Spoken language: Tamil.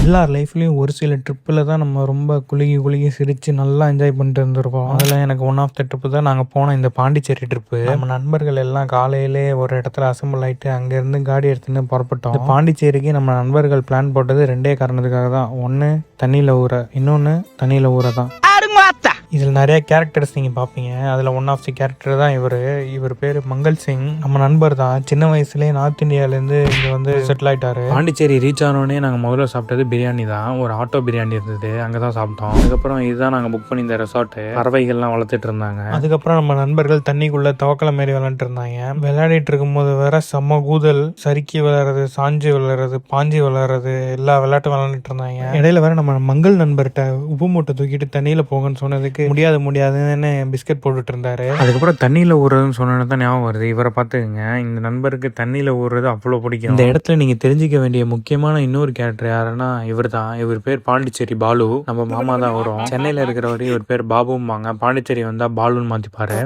எல்லார் லைஃப்லேயும் ஒரு சில ட்ரிப்பில் தான் நம்ம ரொம்ப குலுங்கி குலுங்கி சிரித்து நல்லா என்ஜாய் பண்ணிட்டு இருந்திருப்போம். அதில் எனக்கு ஒன் ஆஃப் த ட்ரிப்பு தான் நாங்கள் போன இந்த பாண்டிச்சேரி ட்ரிப்பு. நம்ம நண்பர்கள் எல்லாம் காலையிலே ஒரு இடத்துல அசம்பிள் ஆகிட்டு அங்கேருந்து காடி எடுத்துன்னு புறப்பட்டோம். இந்த பாண்டிச்சேரிக்கு நம்ம நண்பர்கள் பிளான் போட்டது ரெண்டே காரணத்துக்காக தான். ஒன்று தண்ணியில் ஊற, இன்னொன்று தண்ணியில் ஊற தான். இதில் நிறைய கேரக்டர்ஸ் நீங்கள் பார்ப்பீங்க. அதில் ஒன் ஆஃப் தி கேரக்டர் தான் இவர் பேர் மங்கள் சிங். நம்ம நண்பர் தான். சின்ன வயசுலேயே நார்த் இந்தியாவிலேருந்து இங்கே வந்து செட்டில் ஆகிட்டாரு. பாண்டிச்சேரி ரீச் ஆனோடனே நாங்கள் முதல்ல சாப்பிட்டது பிரியாணி தான். ஒரு ஆட்டோ பிரியாணி இருந்தது, அங்கே தான் சாப்பிட்டோம். அதுக்கப்புறம் இதுதான் நாங்கள் புக் பண்ணி இந்த ரெசார்ட்டு. பறவைகள்லாம் வளர்த்துட்டு இருந்தாங்க. அதுக்கப்புறம் நம்ம நண்பர்கள் தண்ணிக்குள்ளே தவக்கலை மாரி விளையாண்டுட்டு இருந்தாங்க. விளையாடிட்டு இருக்கும்போது வேற செம்ம கூதல், சறுக்கி விளையாடுறது, சாஞ்சி விளையாடுறது, பாஞ்சி விளையாடுறது, எல்லா விளையாட்டும் விளையாண்டுட்டு இருந்தாங்க. இடையில வேற நம்ம மங்கள் நண்பர்கிட்ட உப்பு மூட்டை தூக்கிட்டு தண்ணியில் போங்கன்னு சொன்னதுக்கு முடியாதுன்னு பிஸ்கட் போட்டுட்டு இருந்தாரு. அதுக்கப்புறம் தண்ணியில ஊறுறதுன்னு சொன்னது தான் ஞாபகம் வருது. இவரை பார்த்துக்குங்க, இந்த நண்பருக்கு தண்ணியில ஊறுறது அவ்வளோ பிடிக்கும். இந்த இடத்துல நீங்க தெரிஞ்சுக்க வேண்டிய முக்கியமான இன்னொரு கேரக்டர் யாருன்னா இவர் தான். இவர் பேர் பாண்டிச்சேரி பாலு. நம்ம மாமா தான் வரும். சென்னையில இருக்கிறவரு இவர் பேர் பாபும்பாங்க. பாண்டிச்சேரி வந்தா பாலுன்னு மாத்திப்பாரு.